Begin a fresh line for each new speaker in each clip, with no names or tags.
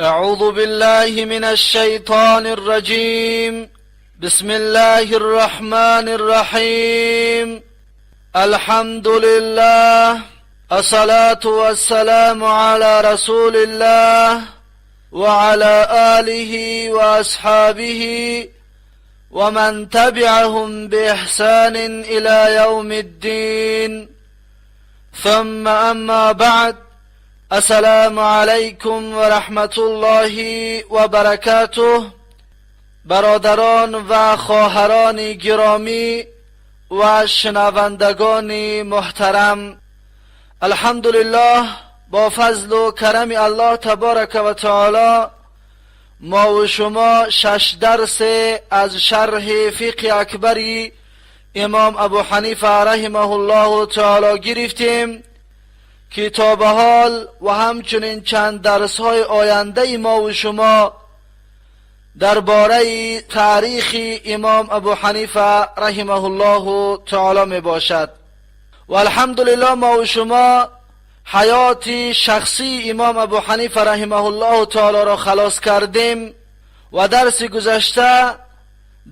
أعوذ بالله من الشيطان الرجيم. بسم الله الرحمن الرحيم. الحمد لله، الصلاة والسلام على رسول الله وعلى آله وأصحابه ومن تبعهم بإحسان إلى يوم الدين، ثم أما بعد. السلام علیکم و رحمت الله و برکاته. برادران و خواهران گرامی و شنوندگان محترم، الحمدلله با فضل و کرم الله تبارک و تعالی ما و شما 6 درس از شرح فقه اکبری امام ابو حنیفه رحمه الله تعالی گرفتیم که تا به حال و همچنین چند درس های آینده ما و شما درباره تاریخ امام ابو حنیفه رحمه الله تعالی می باشد. و الحمدلله ما و شما حیات شخصی امام ابو حنیفه رحمه الله تعالی را خلاص کردیم و درس گذشته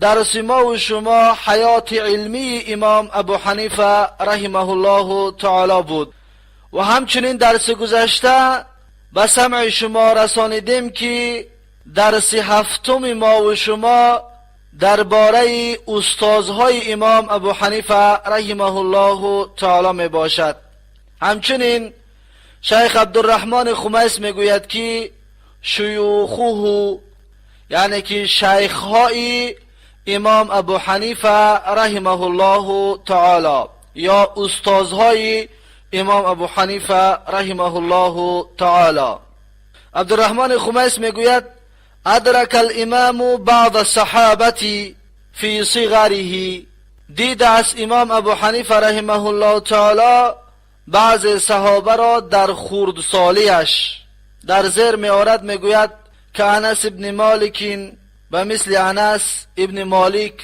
درس ما و شما حیات علمی امام ابو حنیفه رحمه الله تعالی بود. و همچنین درس گذشته به سمع شما رسانیدیم که درس هفتم ما و شما درباره استادهای امام ابو حنیفه رحمه الله تعالی می باشد. همچنین شیخ عبدالرحمن خمیس می گوید که شیوخه، یعنی که شیخهای امام ابو حنیفه رحمه الله تعالی یا استادهای امام ابو حنیفه رحمه الله تعالی. عبدالرحمن خمیس میگوید ادرک الامام بعض الصحابه فی صغره. دیده است امام ابو حنیفه رحمه الله تعالی بعض صحابه را در خردسالیش. در زیر میآورد میگوید که انس ابن مالک و مثل انس ابن مالک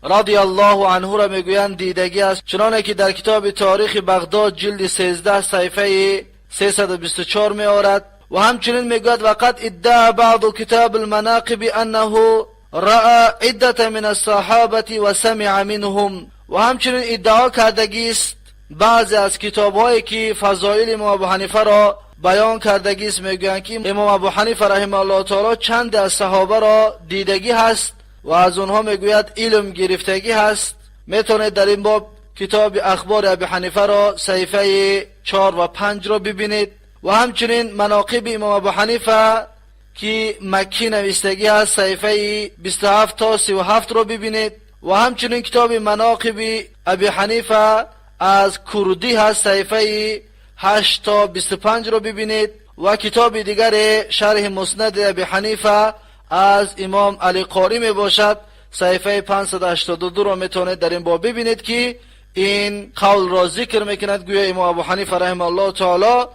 رضی الله عنه را میگویند دیدگی است، چنانه که در کتاب تاریخ بغداد جلد 13 صفحه 324 میآورد. و همچنین میگوید وقد ادعا بعض کتاب المناقب انه رأى عدة من الصحابه و سمع منهم. و همچنین ادعا کردگی است بعضی از کتاب‌هایی که فضائل امام ابو حنیفه را بیان کردگی است، میگویند که امام ابو حنیفه رحمه الله تعالی چند از صحابه را دیدگی هست و از اونها میگوید علم گرفتگی هست. میتونید در این باب کتاب اخبار ابی حنیفه را صفحه 4 و 5 را ببینید. و همچنین مناقب امام ابو حنیفه که مکی نوشتگی هست صفحه 27 تا 37 را ببینید. و همچنین کتاب مناقب ابی حنیفه از کردی هست صفحه 8 تا 25 را ببینید. و کتاب دیگر شرح مسند ابی حنیفه از امام علی قاری می باشد صفحه 582 را میتونید در این باب ببینید که این قول را ذکر میکند گویا امام ابو حنیفه رحمه الله تعالی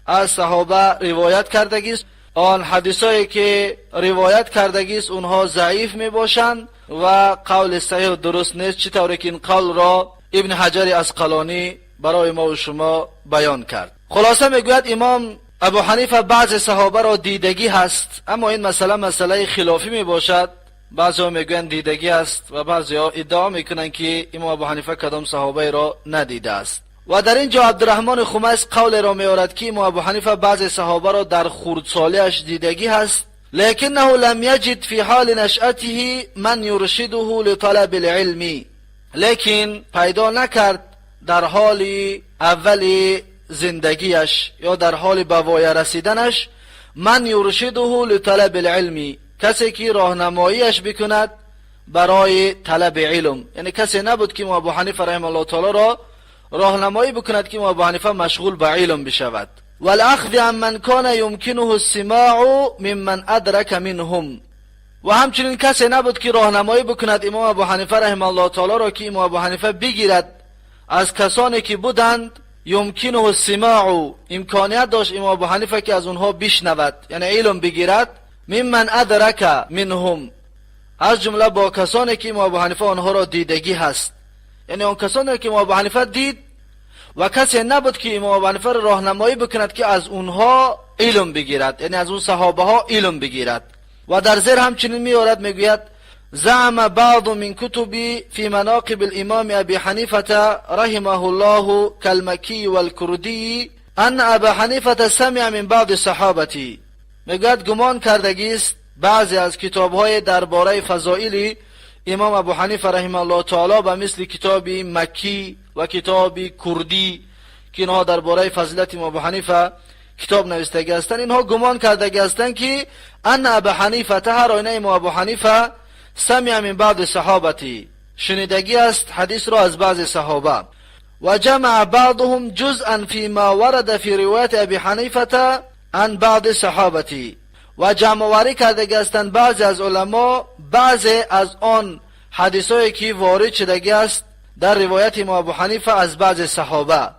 از صحابه روایت کردگی است. آن حدیثایی که روایت کردگی است اونها ضعیف می باشند و قول صحیح و درست نیست، چطوری که این قول را ابن حجر اسقلانی برای ما و شما بیان کرد. خلاصه میگوید امام ابو حنیفه بعض صحابه را دیدگی هست، اما این مسئله خلافی می باشد. بعضی ها میگویند دیدگی است و بعضی ها ادعا میکنند که امام ابو حنیفه کدام صحابه را ندیده است. و در اینجا عبدالرحمن خمیس قول را میآورد که امام ابو حنیفه بعض صحابه را در خردسالیش دیدگی هست، لکنه لم یجد فی حال نشأته من یرشده لطلب العلم. لیکن پیدا نکرد در حال اول زندگیش یا در حال بوای رسیدنش من یرشده لطلب العلم، کسی که راهنماییش بکند برای طلب علم. یعنی کسی نبود که ابو حنیفه رحمه الله تعالی را راهنمایی بکند که ابو حنیفه مشغول به علم بشود. والاخذ عن من کان یمکنه السماع ممن ادرک منهم. و همچنین کسی نبود که راهنمایی بکند امام ابو حنیفه رحمه الله تعالی را که امام ابو حنیفه بگیرد از کسانی که بودند یمکنه السماع، امکانیت داشت امام ابو حنیفه که از اونها بشنود، یعنی علم بگیرد. ممن ادرک منهم، از جمله با کسانی که امام ابو حنیفه آنها را دیدگی هست، یعنی اون کسانی که امام ابو حنیفه دید و کسی نبود که امام ابو حنیفه را راهنمایی بکند که از اونها علم بگیرد، یعنی از اون صحابه ها علم بگیرد. و در زیر همچنین میارد میگوید زعم بعض من کتبی فی مناقب الامام ابی حنیفه رحمه الله کالمکی والکردی ان ابا حنیفه سمع من بعض صحابتی. میگوید گمان کردگی است بعضی از کتاب‌های درباره فضائل امام ابو حنیفه رحمه الله تعالی به مثل کتاب مکی و کتاب کردی که اینها درباره فضیلت امام ابو حنیفه کتاب نوشته هستند، اینها گمان کرده هستند که ان ابو حنیفه هر آینه امام ابو حنیفه سمع من بعض صحابتی، شنیدگی است حدیث را از بعض صحابه. و جمع بعضهم جزءا فيما ورد في روایت ابی حنیفه عن بعض صحابتی، و جمع واری کرده هستند بعضی از علما بعضی از آن حدیثایی که وارد شده است در روایت امام ابو حنیفه از بعض صحابه،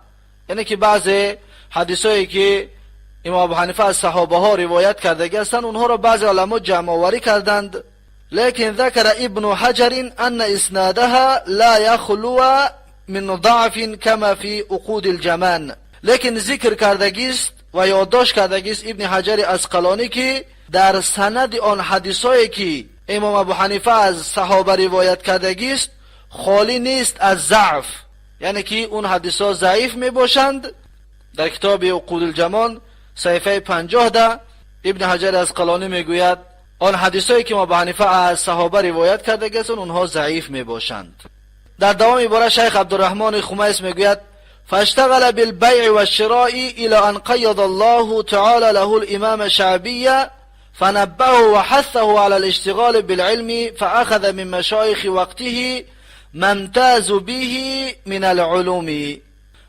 یعنی که بعضی حدیثایی که امام ابو حنیفه از صحابه ها روایت کرده هستند اونها را بعضی علما جمع واری کردند. لیکن ذکر ابن حجر ان اسنادها لا يخلو من ضعف كما في عقود الجمان، لیکن ذکر کردگی است و یادداشت کردگی است ابن حجر اسقلانی که در سند آن حدیثایی که امام ابو حنیفه از صحابه روایت کردگی است خالی نیست از ضعف، یعنی که اون حدیثا ضعیف می باشند. در کتاب عقود الجمان صفحه 50 ابن حجر اسقلانی میگوید آن حدیثایی که امام ابو حنیفه از صحابه روایت کردگی است اونها ضعیف می باشند. در دوام عبارت شیخ عبدالرحمن خمیس میگوید فاشتغل بالبيع والشراء الى ان قيض الله تعالى له الامام شعبي فنبهه وحثه على الاشتغال بالعلم فاخذ من مشايخ وقته ما امتاز به من العلوم.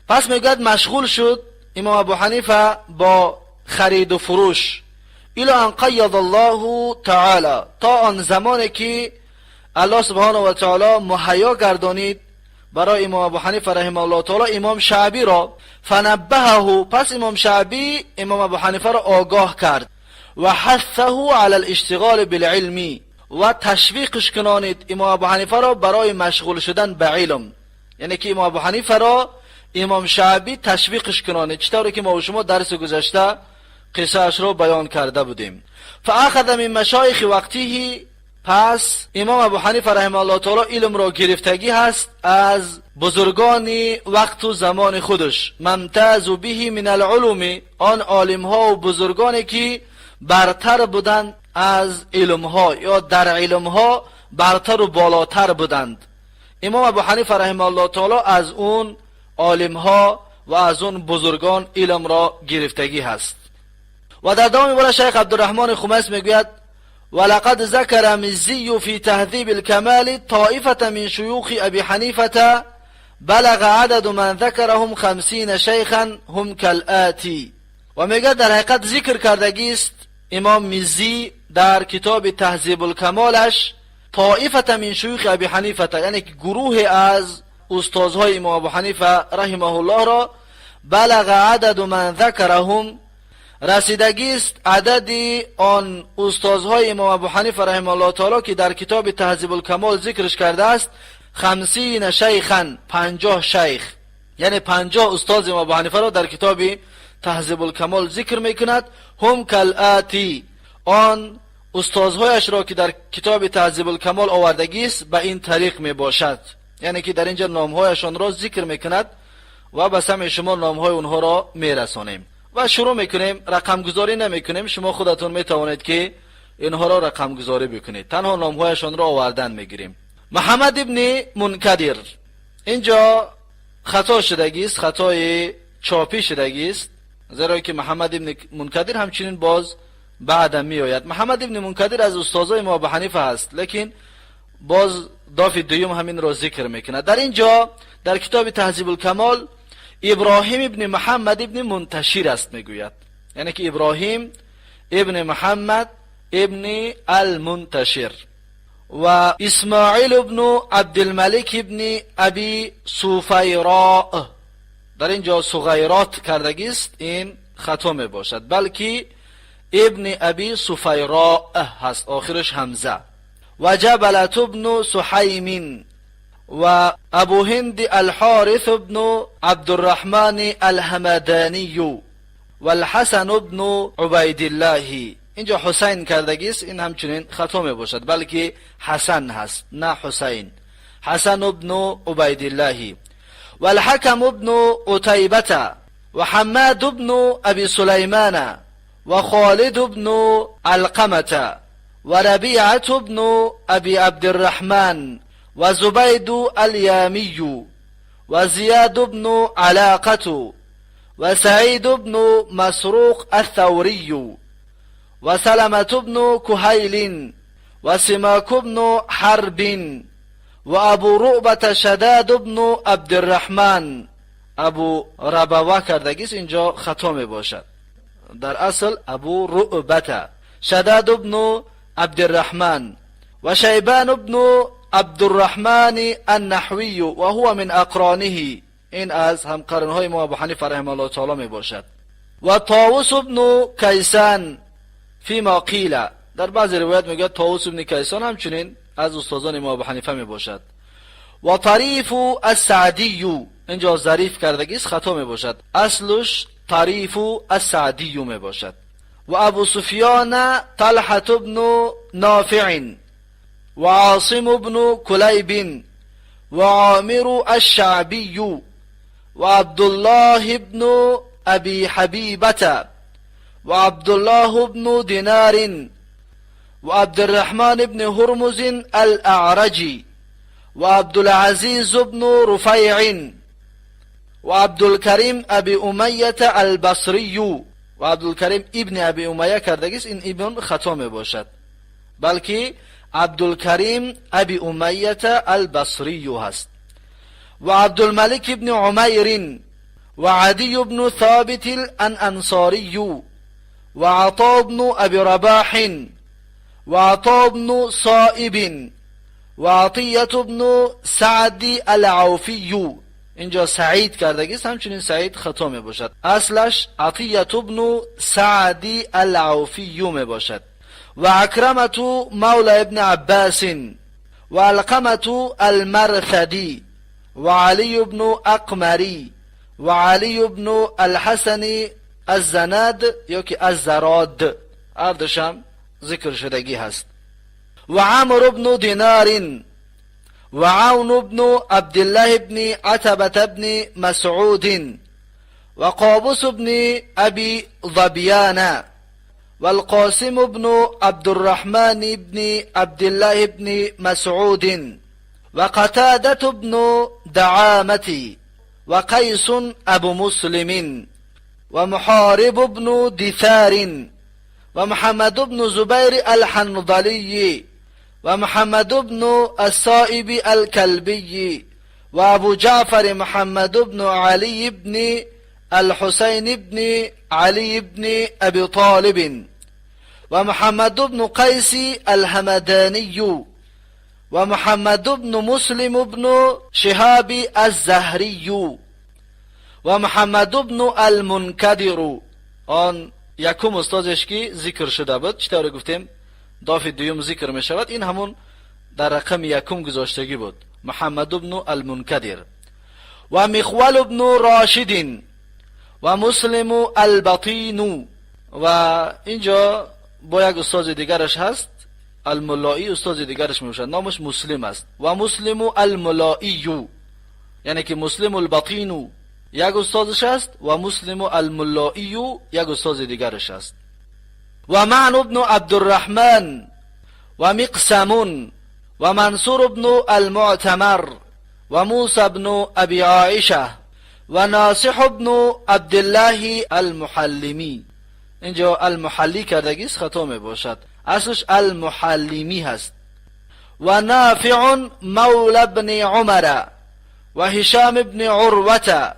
پس میگوید مشغول شد امام ابو حنیفه با خرید و فروش الى ان قيض الله تعالى تا آن زمانی که الله سبحانه و تعالی مهیا گردانید برای امام ابو حنیفه رحمه الله تعالی امام شعبی را. فنبهه پس امام شعبی امام ابو حنیفه را آگاه کرد و حثه علی الاشتغال بالعلم و تشویقش کنانید امام ابو حنیفه را برای مشغول شدن به علم، یعنی که امام ابو حنیفه را امام شعبی تشویقش کنانید، چطوری که ما و شما درس گذشته قصه اش را بیان کرده بودیم. فاخذ من مشایخ وقته پس امام ابو حنیفه رحمه الله تعالی علم را گرفتگی هست از بزرگان وقت و زمان خودش، ممتاز به من العلوم آن عالم ها و بزرگانی که برتر بودند از علم ها یا در علم ها برتر و بالاتر بودند. امام ابو حنیفه رحمه الله تعالی از اون عالم ها و از اون بزرگان علم را گرفتگی هست. و در دوام عبارت شیخ عبدالرحمن خمیس میگوید ولقد ذكر مزي في تهذيب الكمال طائفة من شيوخ أبي حنيفة بلغ عدد من ذكرهم 50 شيخا هم كالآتي. و میگه در حقیقت ذکر کردگی است امام مزی در کتاب تهذیب الکمالش طائفة من شیوخ ابی حنیفه، یعنی گروه از استادهای امام ابو حنیفه رحمه الله را بلغ عدد من ذكرهم رسیدگی است عددی آن استادهای امام ابو حنیفه رحمه الله تعالی که در کتاب تهذیب الکمال ذکرش کرده است 50 شیخا 50 شیخ، یعنی 50 استاد امام ابو حنیفه را در کتاب تهذیب الکمال ذکر میکند. هم کالآتی آن استادهایش را که در کتاب تهذیب الکمال آوردگی است به این طریق می باشد، یعنی که در اینجا نامهایشان را ذکر میکند و به سمع شما نامهای اونها را میرسانیم و شروع میکنیم. رقم گذاری نمیکنیم، شما خودتون میتوانید که اینها را رقم گذاری بکنید، تنها نامهایشان را آوردن میگیریم. محمد ابن منکدر اینجا خطا شدگی است، خطای چاپی شدگی است، زیرا که محمد ابن منکدر همچنین باز بعدم می آید. محمد ابن منکدر از استادای امام ابو حنیفه است، لیکن باز دافع دوم همین را ذکر میکنه. در اینجا در کتاب تهذیب الکمال ابراهیم ابن محمد ابن منتشر است میگوید، یعنی که ابراهیم ابن محمد ابن المنتشر. و اسماعیل ابن عبدالملک ابن ابی سفیراء در اینجا صغیرات کردگی است، این خطا می باشد، بلکه ابن ابی سفیراء هست، آخرش همزه. و جبلت ابن سحیم و ابو هند الحارث ابن عبدالرحمن الحمدانی والحسن ابن عبید الله. اینجا حسین کردگی است، این همچنین خطا می باشد، بلکه حسن هست نه حسین. حسن ابن عبید الله. والحكم ابن عتيبة وحماد ابن أبي سليمان وخالد ابن علقمة وربيعة ابن أبي عبد الرحمن وزبيد اليامي وزياد بن علاقة وسعيد بن مسروق الثوري وسلمة بن كهيل وسماك بن حرب وابو رؤبة شداد بن عبد الرحمن. ابو ربوه کردگیست، اینجا خطا می باشد. در اصل ابو رؤبة شداد بن عبد الرحمن و شیبان بن عبد الرحمن النحوی و هو من اقرانه. این از همقرنهای ما ابو حنیفه رحمه الله تعالی می باشد. و طاووس بن کیسان فيما قیل، در بعض روایت میگه طاووس بن کیسان همچنین از استادان ما ابو حنیفه می باشد. و طریف السعدی، اینجا ظریف کردگیست، خطا می باشد، اصلش طریف السعدی می باشد. و ابو سفیان طلحة بن نافع و عاصم بن کلیب و عامر الشعبی و عبدالله بن ابی حبیبة و عبدالله بن دینار و عبدالرحمن بن هرمز الاعرجی و عبدالعزیز بن رفیع و عبدالکریم ابی امیة البصری. و عبدالکریم ابن ابی امیه کردگیست، این ابن خطا می باشد، بلکه عبدالکریم ابی امیة البصری هست. و عبدالملک ابن عمیر و عدی بن ثابت الانصاری و عطا بن ابی رباح و عطا بن صائب و عطیة بن سعد العوفی. اینجا سعید کردگیست، همچنین سعید خطا می باشد، اصلش عطیة بن سعد العوفی می باشد. و اکرمة مولا ابن عباس و علقمة المرثدی و علی بن اقمری و علی بن الحسن الزناد یا که الزراد، اردشم ذکر شدگی هست. و عمر بن دینار و عون بن عبدالله بن عتبة بن مسعود و قابوس بن ابي ظبيان والقاسم بن عبد الرحمن بن عبد الله بن مسعود و قتادة بن دعامة و قيس ابو مسلم و محارب بن دثار و محمد بن زبير الحنظلي و محمد بن السائب الكلبي و ابو جعفر محمد بن علي بن الحسين بن علي بن ابي طالب و محمد بن قيس الهمداني و محمد بن مسلم بن شهاب الزهري و محمد بن المنكدر. آن یکم استادش که ذکر شده بود، چطور گفتیم دافع دوم ذکر می شود، این همون در رقم یکم گذاشتگی بود، محمد بن المنكدر. و مخول بن راشد و مسلم البطین. و اینجا با یک استاد دیگرش هست، الملایی استاد دیگرش می باشد، نامش مسلم است. و مسلم الملایی، یعنی که مسلم البطین یک استادش است و مسلم الملایی یک استاد دیگرش است. و معن بن عبد الرحمن و مقسم و منصور بن المعتمر و موسى بن ابي عائشه و ناصح بن عبدالله المحلمی. اینجا المحلی کردگیست، خطا می باشد، اصلش المحلمی هست. و نافع مولى بن عمر و هشام بن عروة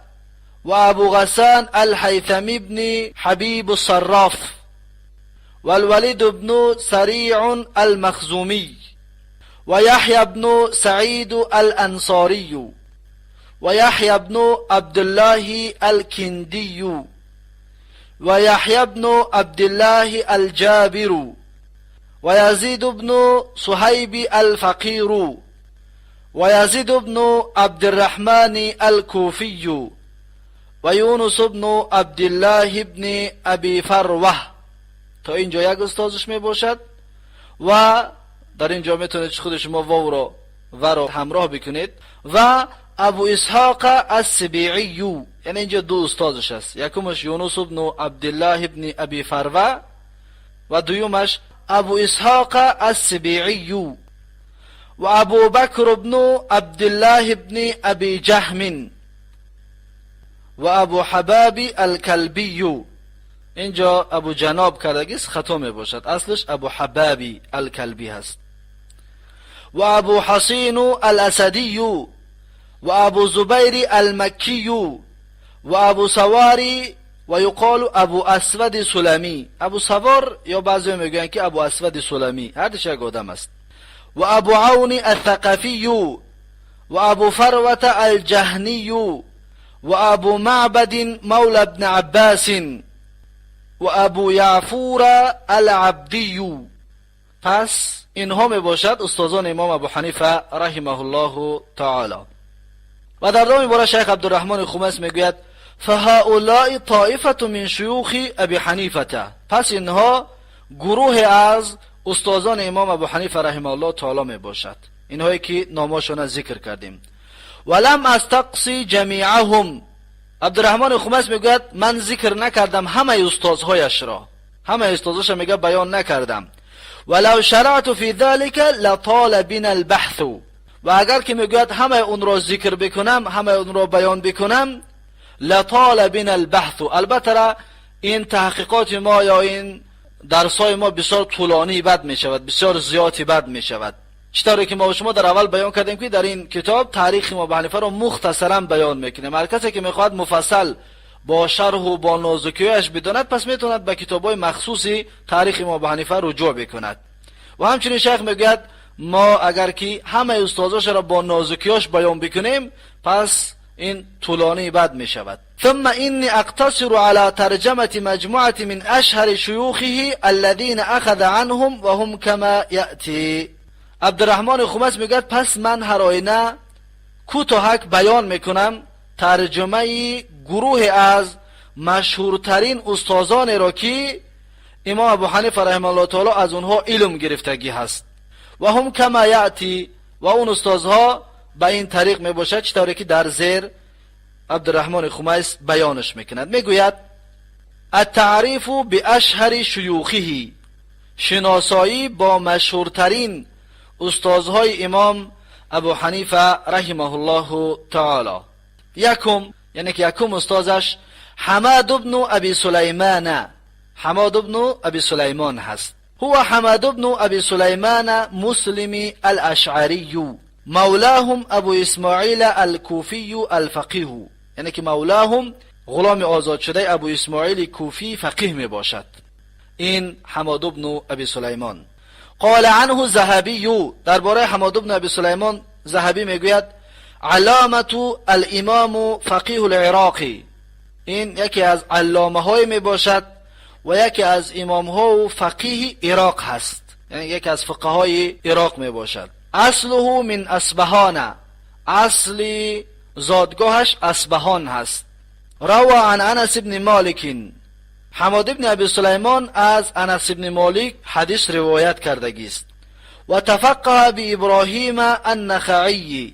و ابو غسان الحيثمي بن حبيب الصراف والوليد بن سريع المخزومي و يحيى بن سعيد الأنصاري و يحيى بن عبد الله الكندي و يحيى بن عبد الله الجابر و يزيد بن صهيب الفقير و يزيد بن عبد الرحمن الكوفي و یونس ابن عبدالله ابن ابی فروه. تا اینجا یک استادش می باشد و در اینجا میتونید خود شما واو رو و رو همراه بکنید. و ابو اسحاق السبیعی، یعنی اینجا دو استادش است، یکمش یونس ابن عبدالله ابن ابی فروه و دویمش ابو اسحاق السبیعی. و ابو بکر ابن عبدالله ابن ابی جهم و ابو حباب الکلبی. اینجا ابو جناب کردگیست، خطا می باشد، اصلش ابو حبابی الکلبی هست. و ابو حسین الاسدی و ابو زبیر المکی و ابو سواری و یقال ابو اسود سلمی. ابو سوار یا بعضی میگن که ابو اسود سلمی، هر دوش یک آدم است. و ابو عون الثقفی و ابو فروة الجهنی و ابو معبد مولى ابن عباس و ابو یعفور العبدی. پس اینها می باشد استادان امام ابو حنیفه رحمه الله تعالی. و در ادامه باره شیخ عبدالرحمن خمس میگوید فهؤلاء طائفه من شیوخ ابی حنیفه. پس اینها گروه از استادان امام ابو حنیفه رحمه الله تعالی می باشد، اینهایی که ناماشون ذکر کردیم. ولم استقصی جمیعهم. عبدالرحمن خمس میگوید من ذکر نکردم همه استادهایش را، همه استادهاش میگه بیان نکردم. ولو شرعت فی ذلك لطال بنا البحث. و اگر که میگوید همه اون را ذکر بکنم، همه اون را بیان بکنم، لطال بنا البحث، البته این تحقیقات ما یا این درسای ما بسیار طولانی بد می شود، بسیار زیادی بد می شود. چطوری که ما و شما در اول بیان کردیم که در این کتاب تاریخ امام ابو حنیفه را مختصرا بیان میکنیم. هر کسی که میخواد مفصل با شرح و با نازکیش بداند پس میتوند به کتابای مخصوصی تاریخ امام ابو حنیفه رجوع بکند. و همچنین شیخ میگوید ما اگر که همه استاداش را با نازکیاش بیان بکنیم پس این طولانی بد می شود. ثم اینی اقتصر على ترجمه مجموعه من اشهر شیوخه الذين اخذ عنهم و هم کما یأتی. عبدالرحمن خمس میگه پس من هر آینه کوتاهک بیان میکنم ترجمه گروه از مشهورترین استادان را که امام ابو حنیفه رحمه الله تعالی از اونها علم گرفتگی هست. و هم کما یأتی، و اون استادها به این طریق می باشد چطوری که در زیر عبدالرحمن خمس بیانش میکند. میگوید التعریف باشهر شیوخه، شناسایی با مشهورترین استادهای امام ابو حنیفه رحمه الله تعالی. یکم، یعنی که یکم استادش حماد ابن ابی سلیمان، حماد ابن ابی سلیمان هست. هو حماد ابن ابی سلیمان مسلم الاشعری مولاهم ابو اسماعیل الکوفی الفقیه، یعنی که مولاهم غلام آزاد شده ابو اسماعیل کوفی فقیه می باشد. این حماد ابن ابی سلیمان. قال عنه ذهبی، درباره حماد ابن ابی سلیمان ذهبی میگوید علامت الامام فقیه العراقی، این یکی از علامه های می باشد و یکی از امام ها و فقیه عراق هست، یعنی یکی از فقه های عراق می باشد. اصله من اصبهان، اصلی زادگاهش اصبهان هست. روى عن انس بن مالک، حماد ابن ابی سلیمان از انس ابن مالک حدیث روایت کردگی است. و تفقه بی ابراهیم النخعی،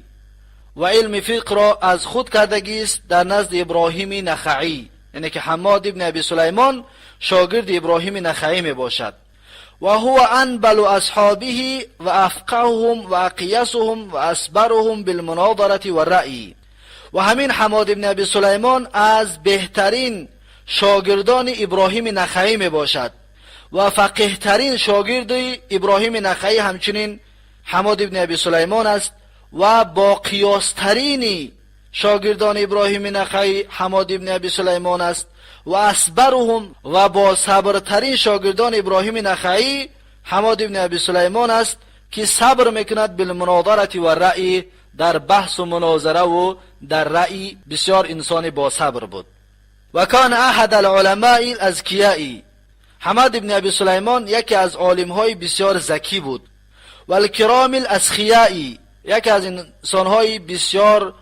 و علم فقه را از خود کردگی است در نزد ابراهیم نخعی، یعنی که حماد ابن ابی سلیمان شاگرد ابراهیم نخعی می باشد. و هو انبل اصحابه و افقههم و اقیسهم و اسبرهم بالمناظره و رأی. و همین حماد ابن ابی سلیمان از بهترین شاگردان ابراهیم نخعی می باشد و فقیه ترین شاگرد ابراهیم نخعی همچنین حماد ابن ابی سلیمان است و با قیاس ترین شاگردان ابراهیم نخعی حماد ابن ابی سلیمان است و اسبرهم و با صبر ترین شاگردان ابراهیم نخعی حماد ابن ابی سلیمان است که صبر میکند بالمناظره و رأی، در بحث و مناظره و در رأی بسیار انسان با صبر بود. و کان احد العلماء الاذکیاء، حماد ابن ابی سلیمان یکی از عالمهای بسیار ذکی بود. و الکرام الاسخیاء، یکی از انسانهای بسیار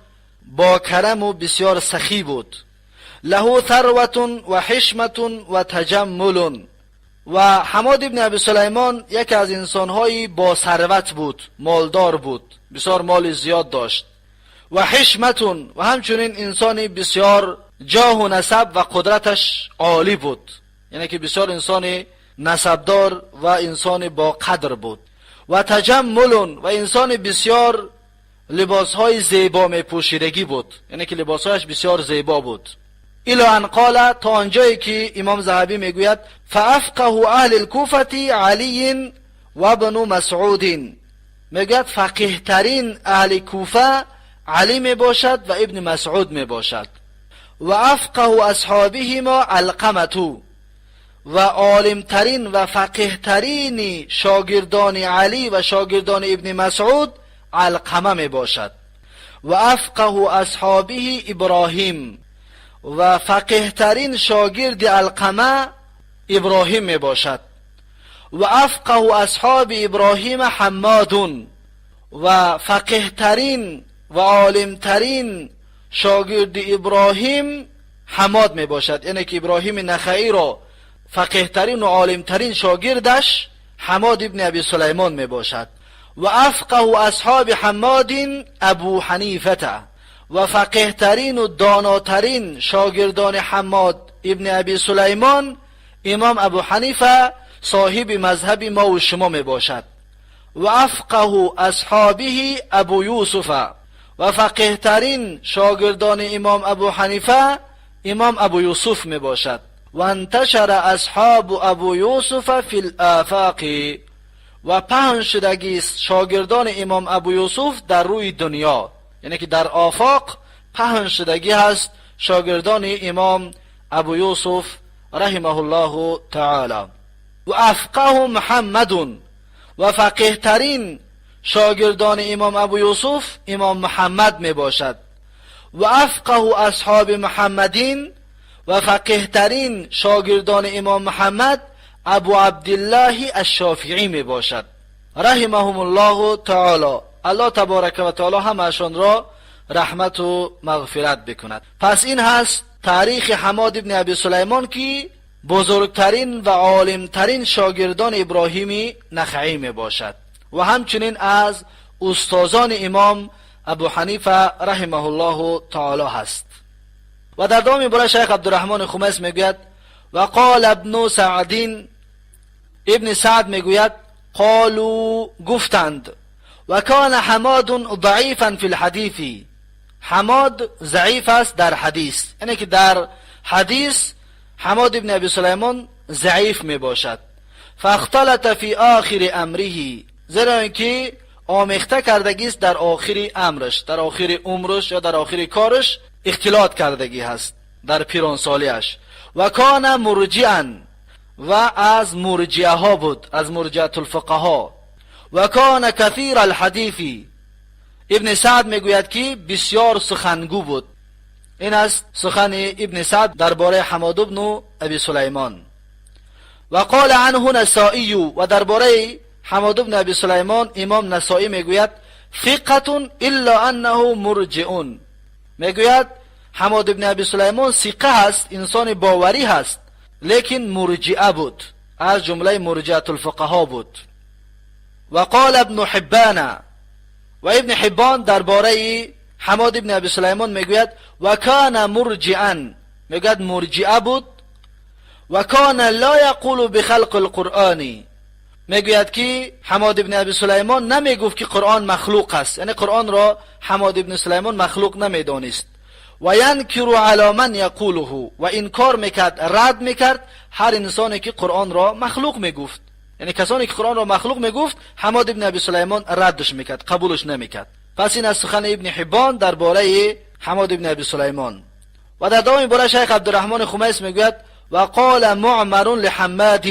با کرم و بسیار سخی بود. له ثروة و حشمة و تجمل. و حماد ابن ابی سلیمان یکی از انسان‌های با ثروت بود، مالدار بود، بسیار مال زیاد داشت. و حشمتون، و همچنین انسانی بسیار جاه و نسب و قدرتش عالی بود، یعنی که بسیار انسان نسبدار و انسان با قدر بود. و تجملون، و انسان بسیار لباسهای زیبا می پوشیدگی بود، یعنی که لباسهایش بسیار زیبا بود. الی ان قال، تا آنجایی که امام ذهبی میگوید فافقه اهل الکوفه علی و ابن مسعود، میگوید فقیه ترین اهل کوفه علی می باشد و ابن مسعود می باشد. و افقه اصحابهما علقمه، و عالم ترین و فقیه ترین شاگردان علی و شاگردان ابن مسعود علقمه می باشد. و افقه اصحابه ابراهیم، و فقیه ترین شاگرد علقمه ابراهیم می باشد. و افقه اصحاب ابراهیم حمادون، و فقیه ترین و عالم ترین شاگرد ابراهیم حماد می باشد، یعنی که ابراهیم نخعی را فقیه ترین و عالم ترین شاگردش حماد ابن ابی سلیمان می باشد. و افقه اصحاب حماد ابو حنیفه، و فقیه ترین و داناترین شاگردان حماد ابن ابی سلیمان امام ابو حنیفه صاحب مذهب ما و شما می باشد. و افقه اصحابه ابو یوسف، و فقیه ترین شاگردان امام ابو حنیفه امام ابو یوسف می باشد. و انتشر اصحاب ابو یوسف فی الافاق، و پهن شدگی شاگردان امام ابو یوسف در روی دنیا، یعنی که در آفاق پهن شدگی هست شاگردان امام ابو یوسف رحمه الله تعالی. و افقه محمد، و فقیه ترین شاگردان امام ابو یوسف امام محمد می باشد. و افقه اصحاب محمدین، و فقیه ترین شاگردان امام محمد ابو عبدالله الشافعی می باشد رحمهم الله تعالی. الله تبارک و تعالی همشان را رحمت و مغفرت بکند. پس این هست تاریخ حماد ابن ابی سلیمان که بزرگترین و عالمترین شاگردان ابراهیم نخعی می باشد و همچنین از استادان امام ابو حنیفه رحمه الله تعالی هست. و در دوام برای شیخ عبدالرحمن خمیس میگوید و قال ابن سعدین، ابن سعد میگوید قالوا گفتند و کان حماد ضعیفا فی الحدیث، حماد ضعیف است در حدیث، یعنی که در حدیث حماد ابن ابی سلیمان ضعیف می باشد. فاختلط فی آخر امره، زیرا اینکه آمیخته کردگی است در آخر امرش، در آخر عمرش یا در آخر کارش اختلاط کردگی هست در پیران سالیش. و کان مرجعا، و از مرجعه ها بود، از مرجعه الفقها. و کان کثیر الحدیث، ابن سعد میگوید که بسیار سخنگو بود. این است سخن ابن سعد درباره حماد ابن ابی سلیمان. و قال عنه نسائی، و درباره حماد ابن ابی سلیمان امام نسائی میگوید ثقة الا انه مرجع، میگوید حماد ابن ابی سلیمان ثقه هست، انسان باوری هست، لیکن مرجعه بود، از جمله مرجعه الفقها بود. و قال ابن حبان، و ابن حبان درباره حماد ابن ابی سلیمان میگوید و کان مرجعا، میگوید مرجعه بود. و کان لا یقول بخلق القرآن، میگوید که حماد ابن ابی سلیمان نمیگفت که قرآن مخلوق است، یعنی قرآن را حماد ابن سلیمان مخلوق نمیدانست. و ینکر علی من یقوله، و انکار میکرد، رد میکرد هر انسانی که قرآن را مخلوق میگفت، یعنی کسانی که قرآن را مخلوق میگفت حماد ابن ابی سلیمان ردش میکرد، قبولش نمیکرد. پس این از سخن ابن حبان درباره حماد ابن ابی سلیمان. و در دوام برای شیخ عبدالرحمن خمیس میگوید و قال معمر لحماد،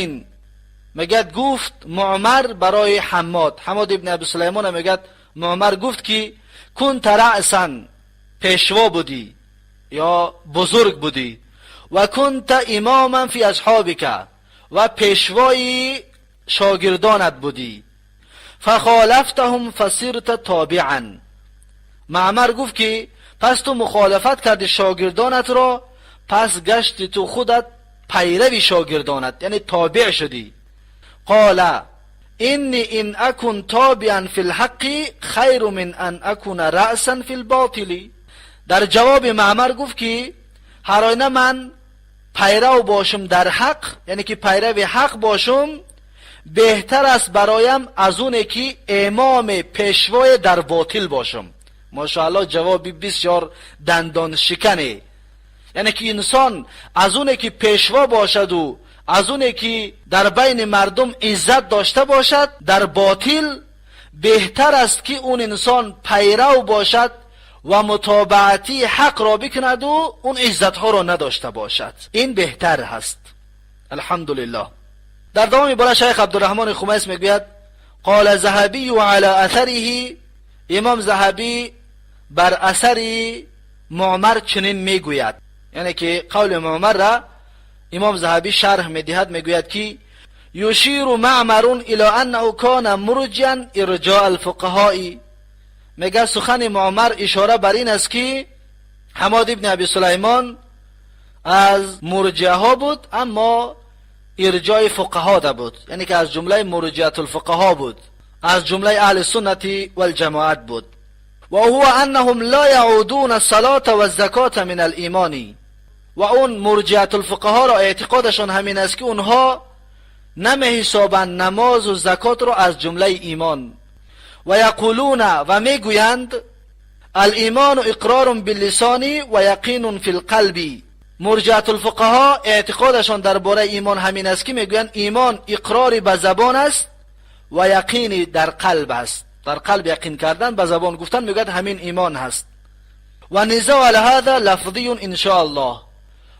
میگوید گفت معمر برای حماد، حماد ابن ابی سلیمان میگوید معمر گفت که کنت رأسا، پیشوا بودی یا بزرگ بودی، و کنت اماما فی اصحابک، و پیشوای شاگردانت بودی، فخالفتهم فصرت تابعا. معمر گفت که پس تو مخالفت کردی شاگردانت را، پس گشتی تو خودت پیروی شاگردانت، یعنی تابع شدی. قال اینی ان اکن تابعا فی الحق خیر من ان اکن رأسا فی الباطل. در جواب معمر گفت که هر آینه من پیرو باشم در حق، یعنی که پیرو حق باشم، بهتر است برایم از اونه که امام پیشوای در باطل باشم. ماشاءالله جواب بسیار دندان شکنه. یعنی که انسان از اونه که پیشوا باشد و از اونه که در بین مردم عزت داشته باشد در باطل، بهتر است که اون انسان پیرو باشد و متابعتی حق را بکند و اون عزت ها را نداشته باشد. این بهتر هست. الحمدلله. در دوام بالا شیخ عبدالرحمن خمیس میگوید قال ذهبی علی اثره، امام ذهبی بر اثر معمر چنین میگوید، یعنی که قول معمر را امام ذهبی شرح میدهد، میگوید که یشیر معمر الى انه کان مرجعا ارجاء الفقهاء. میگه سخن معمر اشاره بر این است که حماد ابن ابی سلیمان از مرجعه ها بود، اما ارجاع فقها بود، یعنی که از جمله مرجعه الفقها بود، از جمله اهل سنت والجماعت بود. و هو انهم لا يعودون الصلاة والزکاة من الایمان. و اون مرجعه الفقها را اعتقادشان همین است که اونها نمی حسابند نماز و زکات را از جمله ایمان. و یقولون، و میگویند الایمان اقرار باللسان و یقین فی القلب. مرجعه الفقها اعتقادشان درباره ایمان همین است که میگویند ایمان اقراری به زبان است و یقینی در قلب است. در قلب یقین کردن، به زبان گفتن میگوید همین ایمان هست. و نزاع علی هذا لفظی ان شاء الله.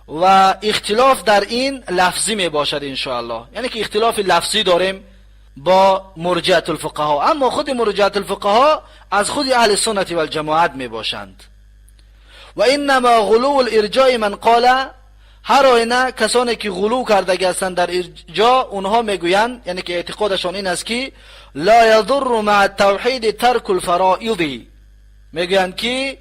و اختلاف در این لفظی می باشد ان شاء الله، یعنی که اختلاف لفظی داریم با مرجعه الفقها، اما خود مرجعه الفقها از خود اهل سنت و الجماعت می باشند. و انما غلو الارجاء من قال، هر آینه کسانی که غلو کرده هستند در ارجاء، اونها میگویند، یعنی که اعتقادشان این است که لا یضر مع التوحید ترک الفرائض. میگویند که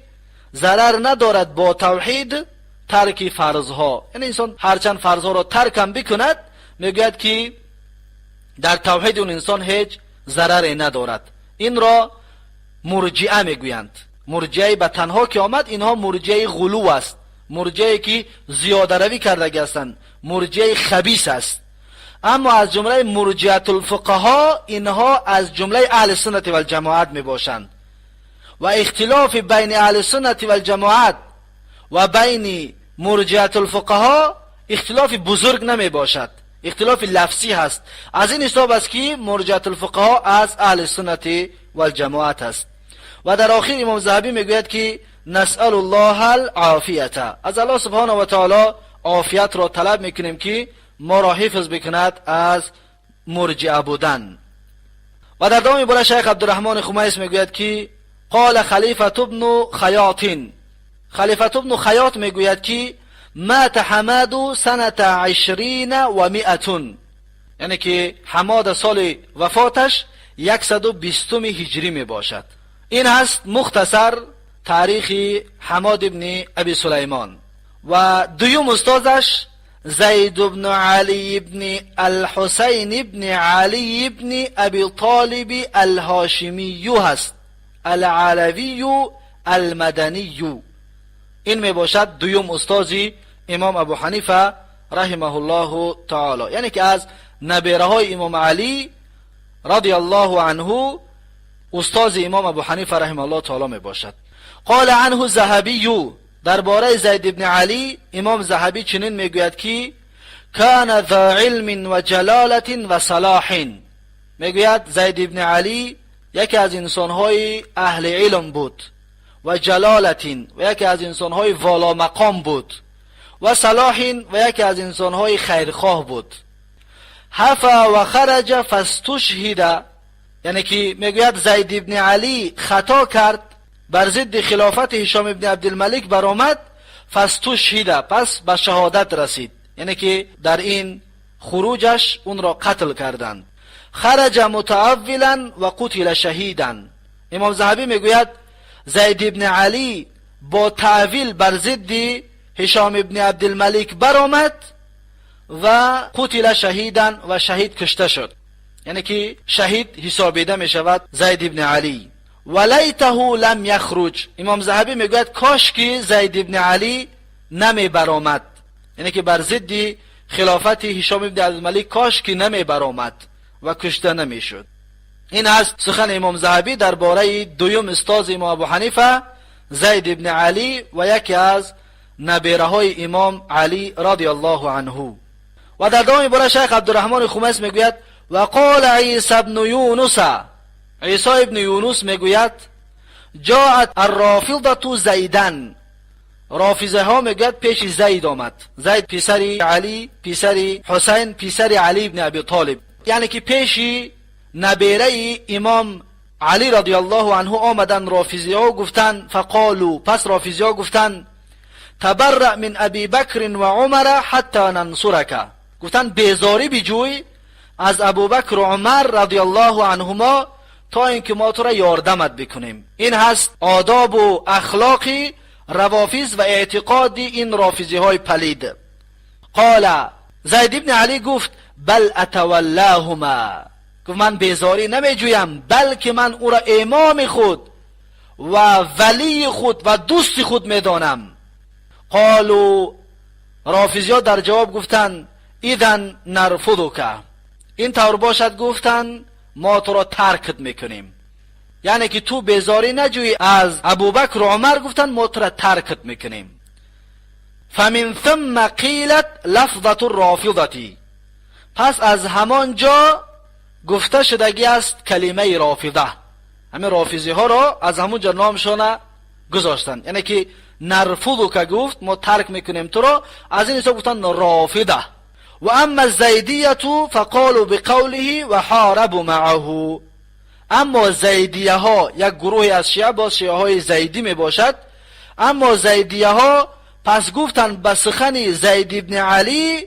ضرر ندارد با توحید ترک فرضها، یعنی انسان هرچند فرضها را ترکم بکند، میگوید که در توحید اون انسان هیچ ضرری ندارد. این را مرجعه میگویند. مرجعه به تنها که آمد، اینها مرجعه غلو است، مرجعه که زیاده روی کرده هستند، مرجعه خبیث است. اما از جمله مرجعه الفقها، اینها از جمله اهل سنت و الجماعت می باشند. و اختلاف بین اهل سنت و الجماعت و بین مرجعه الفقها اختلاف بزرگ نمی باشد، اختلاف لفظی هست. از این حساب است که مرجعه الفقها از اهل سنت و الجماعت است. و در آخر امام ذهبی میگوید که نسأل الله العافیت، از الله سبحانه و تعالی عافیت را طلب میکنیم که ما را حفظ بکند از مرجعه بودن. و در دوام بالا شیخ عبدالرحمن خمیس میگوید که قال خلیفه ابن خیاط، خلیفه ابن خیاط میگوید که مات حماد سنة 20 و 100، یعنی که حماد سال وفاتش 120 هجری می باشد. این هست مختصر تاریخ حماد ابن ابی سلیمان. و دویم استادش زید بن علی بن الحسین بن علی بن ابی طالب الهاشمی هست، العلوی المدنی. این می باشد دویم استازی امام ابو حنیفه رحمه الله تعالی، یعنی که از نبیره های امام علی رضی الله عنه استاز امام ابو حنیفه رحمه الله تعالی می باشد. قال عنه ذهبی، درباره زید ابن علی امام ذهبی چنین میگوید که کان ذا علم و جلالت و صلاح. میگوید زید ابن علی یکی از انسانهای اهل علم بود و جلالت و یکی از انسانهای والا مقام بود و صلاح و یکی از انسانهای خیرخواه بود. حفا و خرج فاستشهد، یعنی که میگوید زید ابن علی خطا کرد، بر ضد خلافت هشام ابن عبدالملک برآمد، فاستشهد، پس به شهادت رسید، یعنی که در این خروجش اون را قتل کردند. خرج متعولا و قتل شهیدا. امام ذهبی میگوید زید ابن علی با تعویل بر ضد هشام ابن عبدالملک برآمد و قتل شهیدن و شهید کشته شد، یعنی که شهید حسابیده می شود زید ابن علی. ولیته لم یخرج، امام ذهبی میگوید کاش که زید ابن علی نمی برآمد، یعنی که بر ضد خلافت هشام ابن عبدالملک کاش که نمی برآمد و کشته نمی شد. این است سخن امام ذهبی درباره دوم استاد امام ابو حنیفه زید ابن علی و یکی از نبیره های امام علی رضی الله عنه. و در ادامه برای شیخ عبدالرحمن خمیس میگوید و قال عیسی ابن یونس، عیسی ابن یونس میگوید جاءت الرافضه زیدن، رافضه ها میگوید پیش زید آمد، زید پسر علی پسر حسین پسر علی ابن ابی طالب، یعنی که پیش نبیره امام علی رضی الله عنه آمدن رافضی ها گفتن فقالو، پس رافضی ها گفتن تبرأ من ابی بکر و عمر حتی ننصرک، گفتن بیزاری بجوی از ابوبکر و عمر رضی الله عنهما تا اینکه ما تو را یاردمت بکنیم. این هست آداب و اخلاقی روافض و اعتقاد این رافضی های پلید. قال زید ابن علی گفت بل اتولاهما، گفت من بیزاری نمی جویم بلکه من او را امام خود و ولی خود و دوست خود می دانم. قالو، رافضی ها در جواب گفتن اذن نرفضک، این طور باشد گفتن ما تو را ترکت میکنیم، یعنی که تو بیزاری نجوی از ابوبکر و عمر، گفتن ما تو را ترکت میکنیم. فمن ثم قیلت لفظة الرافضه، پس از همان جا گفته شدگی است کلمه رافضه، همین رافضی ها را از همون جا نامشان گذاشتن، یعنی که نرفضک گفت ما ترک میکنیم تو را، از این حساب گفتن رافضه. و اما الزیدیه فقالوا بقوله و حاربوا معه، اما زیدیه ها یک گروه از شیعه، باز شیعه های زیدی می باشد، اما زیدیه ها پس گفتن به سخن زید ابن علی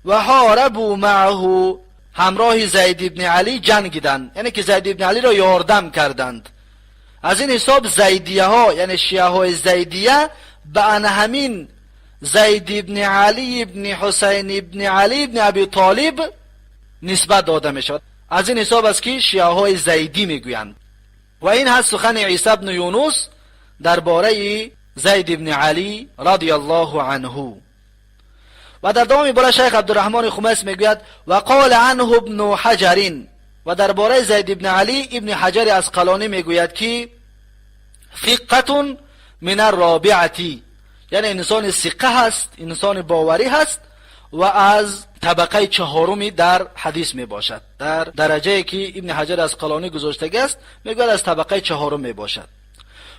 و حاربوا معه، همراه زید ابن علی جنگیدند، یعنی که زید ابن علی را یاردم کردند. از این حساب زیدیه ها یعنی شیعه های زیدیه به ان همین زید ابن علی ابن حسین ابن علی ابن ابی طالب نسبت داده می شود. از این حساب است که شیعه های زیدی می گویند. و این هست سخن عیسی ابن یونس درباره زید ابن علی رضی الله عنه. و در ادامه برای شیخ عبدالرحمن خمیس می گوید و قال عنه ابن حجر، و درباره زید ابن علی ابن حجر عسقلانی می گوید که ثقة من الرابعه، یعنی انسان ثقه هست، انسان باوری هست و از طبقه چهارمی در حدیث می باشد، در درجه که ابن حجر عسقلانی گذاشته است میگوید از طبقه چهارم می باشد.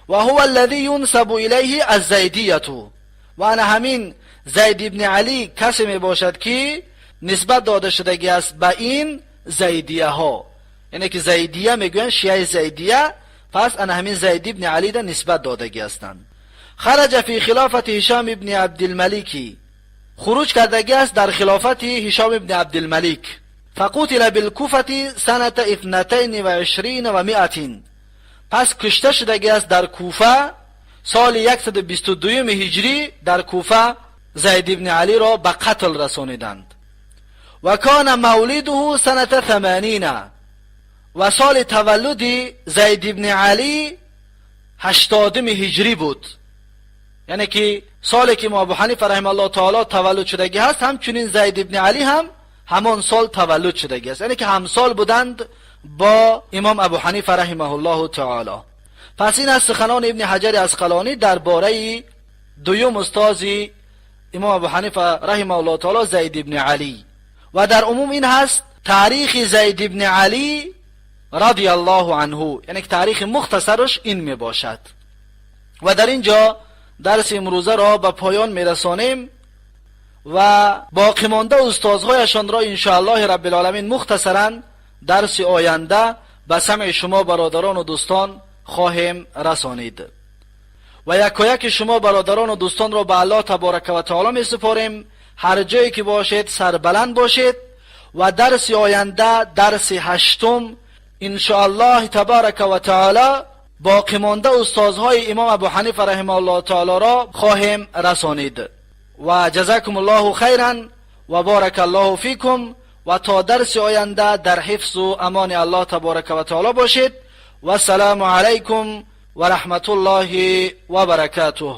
و هو الذی ینسب الیه الزیدیه، و انا همین زید ابن علی کسی می باشد که نسبت داده شدگی است به این زیدیه ها، یعنی که زیدیه میگوین شیعه زیدیه، پس انا همین زید ابن علی را نسبت دادگی هستند. خرج فی خلافت هشام ابن عبدالملک، خروج کردگی است در خلافت هشام ابن عبدالملک. فقتل بالکوفه سنه 22 و 100، پس کشته شدگی است در کوفه سال 122 هجری. در کوفه زید ابن علی را به قتل رسانیدند. و کان مولده سنه 80، و سال تولد زید ابن علی 80 هجری بود، یعنی که سالی که ابو حنیفه رحمه الله تعالی تولد شدگی هست همچنین زید ابن علی هم همان سال تولد شدگی است، یعنی که همسال بودند با امام ابو حنیفه رحمه الله تعالی. پس این از سخنان ابن حجر عسقلانی درباره دوم استاد امام ابو حنیفه رحمه الله تعالی زید ابن علی. و در عموم این هست تاریخ زید ابن علی رضی الله عنه، یعنی که تاریخ مختصرش این می باشد. و در اینجا درس امروزه را به پایان می رسانیم و باقی مانده استادهایشان را انشاءالله رب العالمین مختصرا درس آینده به سمع شما برادران و دوستان خواهیم رسانید. و یک شما برادران و دوستان را به الله تبارک و تعالی می سپاریم، هر جایی که باشید سربلند باشید و درس آینده درس 8 انشاءالله تبارک و تعالی باقی مانده استادهای امام ابو حنیفه رحمه الله تعالی را خواهیم رسانید. و جزاکم الله خیرا و بارک الله فیکم و تا درس آینده در حفظ و امان الله تبارک و تعالی باشید و السلام علیکم و رحمت الله و برکاته.